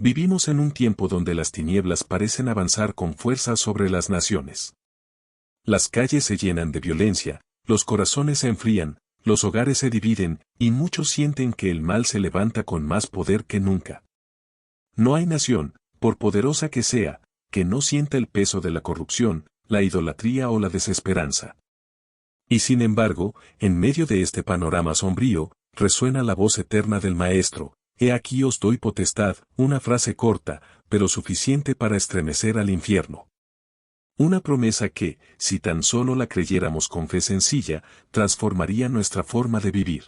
Vivimos en un tiempo donde las tinieblas parecen avanzar con fuerza sobre las naciones. Las calles se llenan de violencia, los corazones se enfrían, los hogares se dividen, y muchos sienten que el mal se levanta con más poder que nunca. No hay nación, por poderosa que sea, que no sienta el peso de la corrupción, la idolatría o la desesperanza. Y sin embargo, en medio de este panorama sombrío, resuena la voz eterna del Maestro: «He aquí os doy potestad», una frase corta, pero suficiente para estremecer al infierno. Una promesa que, si tan solo la creyéramos con fe sencilla, transformaría nuestra forma de vivir.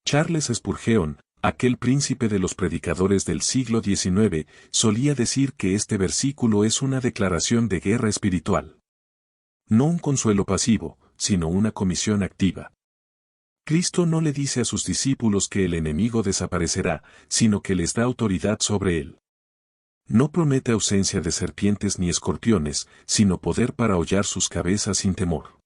Charles Spurgeon, aquel príncipe de los predicadores del siglo XIX, solía decir que este versículo es una declaración de guerra espiritual. No un consuelo pasivo, sino una comisión activa. Cristo no le dice a sus discípulos que el enemigo desaparecerá, sino que les da autoridad sobre él. No promete ausencia de serpientes ni escorpiones, sino poder para hollar sus cabezas sin temor.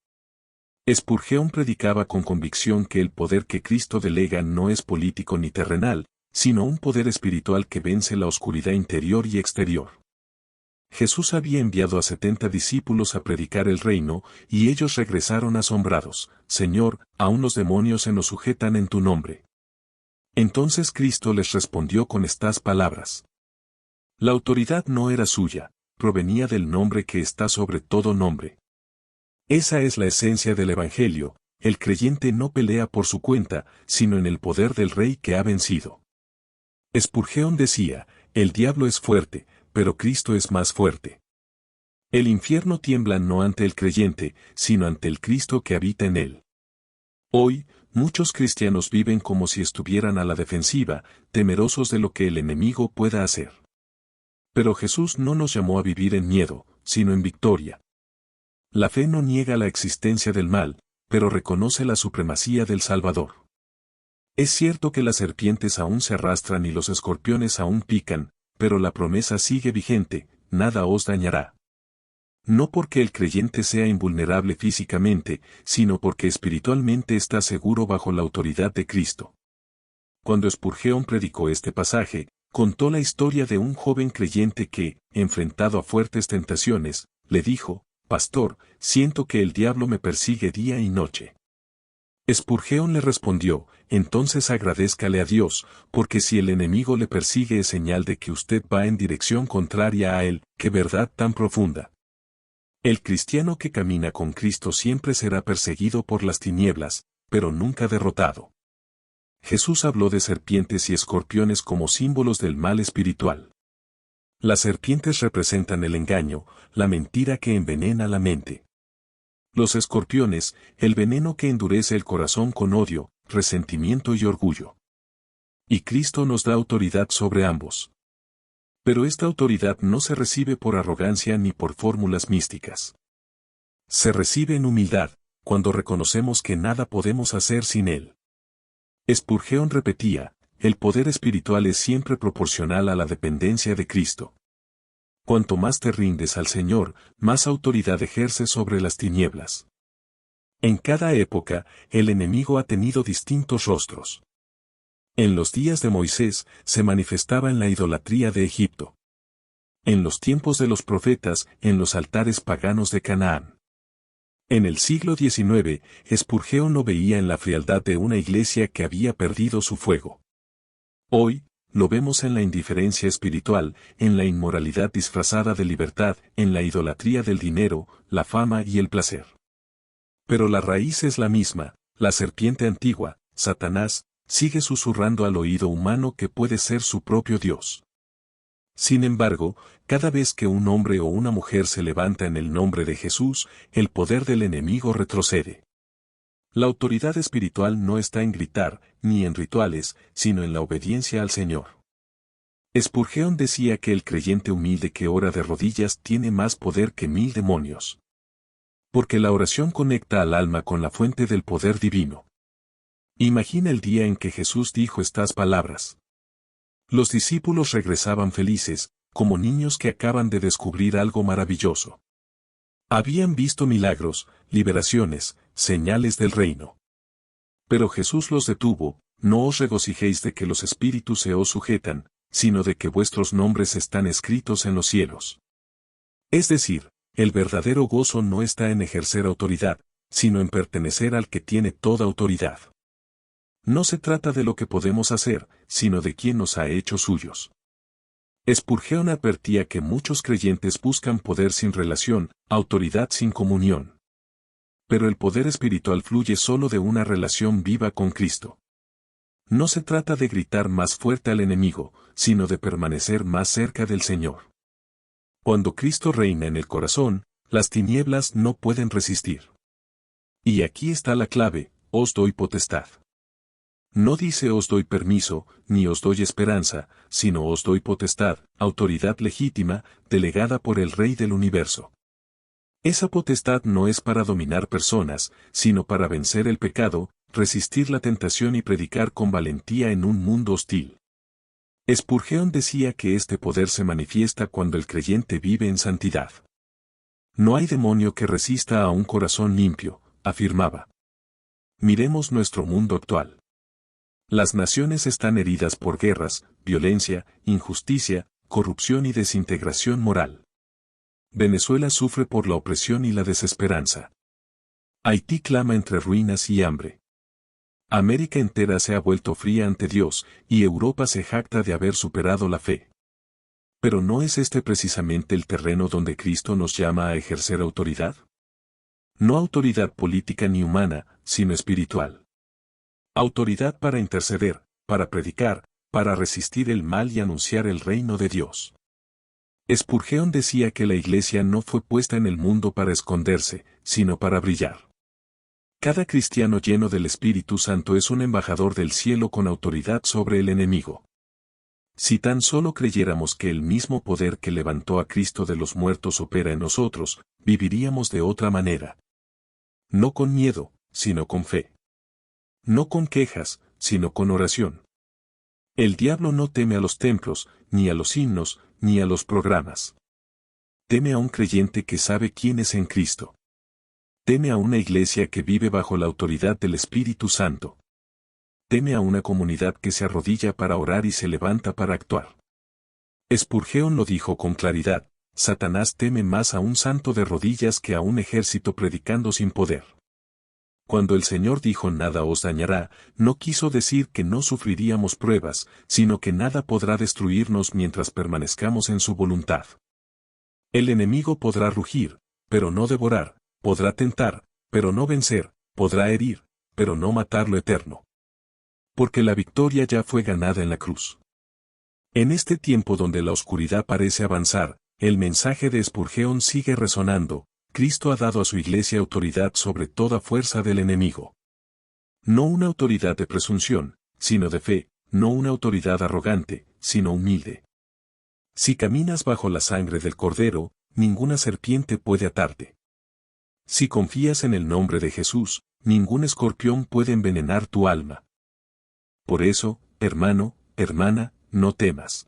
Spurgeon predicaba con convicción que el poder que Cristo delega no es político ni terrenal, sino un poder espiritual que vence la oscuridad interior y exterior. Jesús había enviado a 70 discípulos a predicar el reino, y ellos regresaron asombrados: «Señor, aún los demonios se nos sujetan en tu nombre». Entonces Cristo les respondió con estas palabras. La autoridad no era suya, provenía del nombre que está sobre todo nombre. Esa es la esencia del Evangelio: el creyente no pelea por su cuenta, sino en el poder del Rey que ha vencido. Spurgeon decía: «El diablo es fuerte, pero Cristo es más fuerte». El infierno tiembla no ante el creyente, sino ante el Cristo que habita en él. Hoy, muchos cristianos viven como si estuvieran a la defensiva, temerosos de lo que el enemigo pueda hacer. Pero Jesús no nos llamó a vivir en miedo, sino en victoria. La fe no niega la existencia del mal, pero reconoce la supremacía del Salvador. Es cierto que las serpientes aún se arrastran y los escorpiones aún pican, pero la promesa sigue vigente: «Nada os dañará». No porque el creyente sea invulnerable físicamente, sino porque espiritualmente está seguro bajo la autoridad de Cristo. Cuando Spurgeon predicó este pasaje, contó la historia de un joven creyente que, enfrentado a fuertes tentaciones, le dijo: «Pastor, siento que el diablo me persigue día y noche». Spurgeon le respondió: «Entonces agradézcale a Dios, porque si el enemigo le persigue es señal de que usted va en dirección contraria a él». ¡Qué verdad tan profunda! El cristiano que camina con Cristo siempre será perseguido por las tinieblas, pero nunca derrotado. Jesús habló de serpientes y escorpiones como símbolos del mal espiritual. Las serpientes representan el engaño, la mentira que envenena la mente. Los escorpiones, el veneno que endurece el corazón con odio, resentimiento y orgullo. Y Cristo nos da autoridad sobre ambos. Pero esta autoridad no se recibe por arrogancia ni por fórmulas místicas. Se recibe en humildad, cuando reconocemos que nada podemos hacer sin Él. Spurgeon repetía: «El poder espiritual es siempre proporcional a la dependencia de Cristo». Cuanto más te rindes al Señor, más autoridad ejerces sobre las tinieblas. En cada época, el enemigo ha tenido distintos rostros. En los días de Moisés, se manifestaba en la idolatría de Egipto. En los tiempos de los profetas, en los altares paganos de Canaán. En el siglo XIX, Spurgeon lo veía en la frialdad de una iglesia que había perdido su fuego. Hoy, lo vemos en la indiferencia espiritual, en la inmoralidad disfrazada de libertad, en la idolatría del dinero, la fama y el placer. Pero la raíz es la misma: la serpiente antigua, Satanás, sigue susurrando al oído humano que puede ser su propio Dios. Sin embargo, cada vez que un hombre o una mujer se levanta en el nombre de Jesús, el poder del enemigo retrocede. La autoridad espiritual no está en gritar, ni en rituales, sino en la obediencia al Señor. Spurgeon decía que el creyente humilde que ora de rodillas tiene más poder que 1000 demonios. Porque la oración conecta al alma con la fuente del poder divino. Imagina el día en que Jesús dijo estas palabras. Los discípulos regresaban felices, como niños que acaban de descubrir algo maravilloso. Habían visto milagros, liberaciones, señales del reino. Pero Jesús los detuvo: «No os regocijéis de que los espíritus se os sujetan, sino de que vuestros nombres están escritos en los cielos. Es decir, el verdadero gozo no está en ejercer autoridad, sino en pertenecer al que tiene toda autoridad. No se trata de lo que podemos hacer, sino de quien nos ha hecho suyos. Spurgeon advertía que muchos creyentes buscan poder sin relación, autoridad sin comunión. Pero el poder espiritual fluye solo de una relación viva con Cristo. No se trata de gritar más fuerte al enemigo, sino de permanecer más cerca del Señor. Cuando Cristo reina en el corazón, las tinieblas no pueden resistir. Y aquí está la clave: os doy potestad. No dice os doy permiso, ni os doy esperanza, sino os doy potestad, autoridad legítima, delegada por el Rey del universo. Esa potestad no es para dominar personas, sino para vencer el pecado, resistir la tentación y predicar con valentía en un mundo hostil. Spurgeon decía que este poder se manifiesta cuando el creyente vive en santidad. No hay demonio que resista a un corazón limpio, afirmaba. Miremos nuestro mundo actual. Las naciones están heridas por guerras, violencia, injusticia, corrupción y desintegración moral. Venezuela sufre por la opresión y la desesperanza. Haití clama entre ruinas y hambre. América entera se ha vuelto fría ante Dios, y Europa se jacta de haber superado la fe. Pero ¿no es este precisamente el terreno donde Cristo nos llama a ejercer autoridad? No autoridad política ni humana, sino espiritual. Autoridad para interceder, para predicar, para resistir el mal y anunciar el reino de Dios. Spurgeon decía que la Iglesia no fue puesta en el mundo para esconderse, sino para brillar. Cada cristiano lleno del Espíritu Santo es un embajador del cielo con autoridad sobre el enemigo. Si tan solo creyéramos que el mismo poder que levantó a Cristo de los muertos opera en nosotros, viviríamos de otra manera. No con miedo, sino con fe. No con quejas, sino con oración. El diablo no teme a los templos, ni a los himnos, ni a los programas. Teme a un creyente que sabe quién es en Cristo. Teme a una iglesia que vive bajo la autoridad del Espíritu Santo. Teme a una comunidad que se arrodilla para orar y se levanta para actuar. Spurgeon lo dijo con claridad: Satanás teme más a un santo de rodillas que a un ejército predicando sin poder. Cuando el Señor dijo nada os dañará, no quiso decir que no sufriríamos pruebas, sino que nada podrá destruirnos mientras permanezcamos en su voluntad. El enemigo podrá rugir, pero no devorar, podrá tentar, pero no vencer, podrá herir, pero no matar lo eterno. Porque la victoria ya fue ganada en la cruz. En este tiempo donde la oscuridad parece avanzar, el mensaje de Spurgeon sigue resonando: Cristo ha dado a su iglesia autoridad sobre toda fuerza del enemigo. No una autoridad de presunción, sino de fe, no una autoridad arrogante, sino humilde. Si caminas bajo la sangre del Cordero, ninguna serpiente puede atarte. Si confías en el nombre de Jesús, ningún escorpión puede envenenar tu alma. Por eso, hermano, hermana, no temas.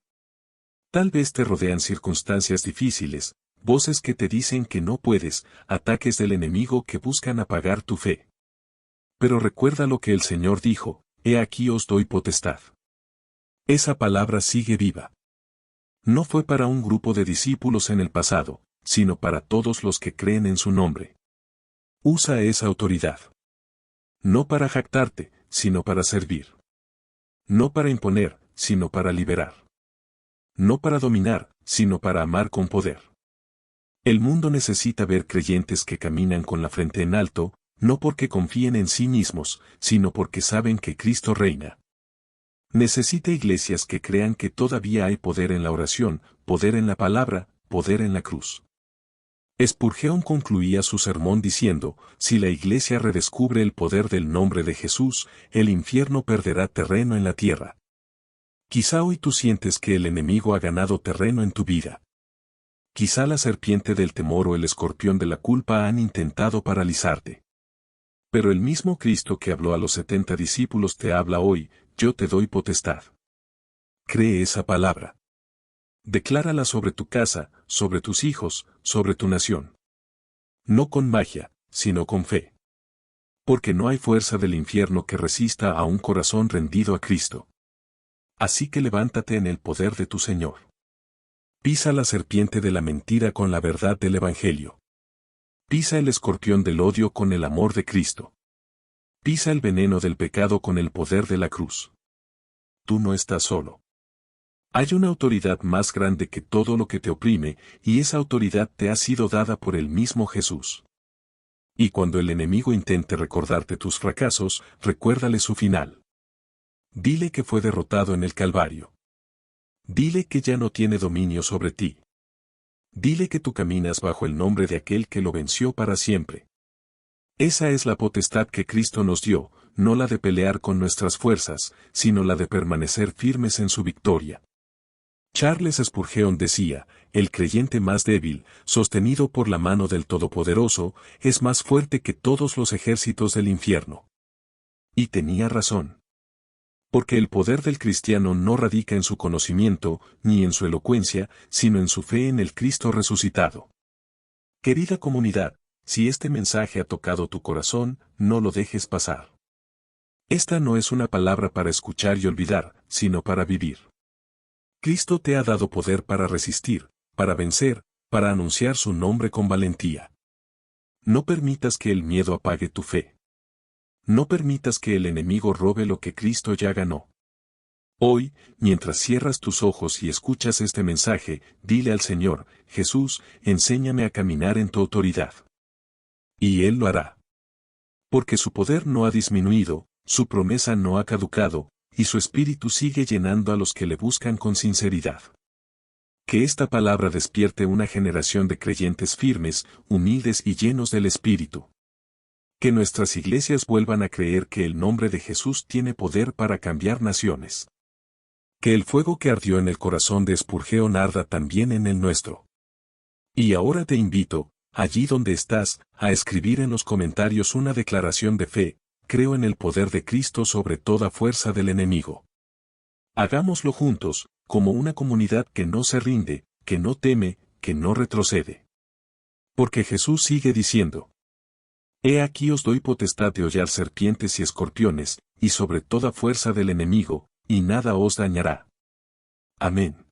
Tal vez te rodean circunstancias difíciles, voces que te dicen que no puedes, ataques del enemigo que buscan apagar tu fe. Pero recuerda lo que el Señor dijo: he aquí os doy potestad. Esa palabra sigue viva. No fue para un grupo de discípulos en el pasado, sino para todos los que creen en su nombre. Usa esa autoridad. No para jactarte, sino para servir. No para imponer, sino para liberar. No para dominar, sino para amar con poder. El mundo necesita ver creyentes que caminan con la frente en alto, no porque confíen en sí mismos, sino porque saben que Cristo reina. Necesita iglesias que crean que todavía hay poder en la oración, poder en la palabra, poder en la cruz. Spurgeon concluía su sermón diciendo: si la iglesia redescubre el poder del nombre de Jesús, el infierno perderá terreno en la tierra. Quizá hoy tú sientes que el enemigo ha ganado terreno en tu vida. Quizá la serpiente del temor o el escorpión de la culpa han intentado paralizarte. Pero el mismo Cristo que habló a los 70 discípulos te habla hoy: yo te doy potestad. Cree esa palabra. Declárala sobre tu casa, sobre tus hijos, sobre tu nación. No con magia, sino con fe. Porque no hay fuerza del infierno que resista a un corazón rendido a Cristo. Así que levántate en el poder de tu Señor. Pisa la serpiente de la mentira con la verdad del Evangelio. Pisa el escorpión del odio con el amor de Cristo. Pisa el veneno del pecado con el poder de la cruz. Tú no estás solo. Hay una autoridad más grande que todo lo que te oprime, y esa autoridad te ha sido dada por el mismo Jesús. Y cuando el enemigo intente recordarte tus fracasos, recuérdale su final. Dile que fue derrotado en el Calvario. Dile que ya no tiene dominio sobre ti. Dile que tú caminas bajo el nombre de aquel que lo venció para siempre. Esa es la potestad que Cristo nos dio, no la de pelear con nuestras fuerzas, sino la de permanecer firmes en su victoria. Charles Spurgeon decía, el creyente más débil, sostenido por la mano del Todopoderoso, es más fuerte que todos los ejércitos del infierno. Y tenía razón. Porque el poder del cristiano no radica en su conocimiento, ni en su elocuencia, sino en su fe en el Cristo resucitado. Querida comunidad, si este mensaje ha tocado tu corazón, no lo dejes pasar. Esta no es una palabra para escuchar y olvidar, sino para vivir. Cristo te ha dado poder para resistir, para vencer, para anunciar su nombre con valentía. No permitas que el miedo apague tu fe. No permitas que el enemigo robe lo que Cristo ya ganó. Hoy, mientras cierras tus ojos y escuchas este mensaje, dile al Señor, Jesús, enséñame a caminar en tu autoridad. Y Él lo hará. Porque su poder no ha disminuido, su promesa no ha caducado, y su espíritu sigue llenando a los que le buscan con sinceridad. Que esta palabra despierte una generación de creyentes firmes, humildes y llenos del espíritu. Que nuestras iglesias vuelvan a creer que el nombre de Jesús tiene poder para cambiar naciones. Que el fuego que ardió en el corazón de Spurgeon arda también en el nuestro. Y ahora te invito, allí donde estás, a escribir en los comentarios una declaración de fe: creo en el poder de Cristo sobre toda fuerza del enemigo. Hagámoslo juntos, como una comunidad que no se rinde, que no teme, que no retrocede. Porque Jesús sigue diciendo: He aquí os doy potestad de hollar serpientes y escorpiones, y sobre toda fuerza del enemigo, y nada os dañará. Amén.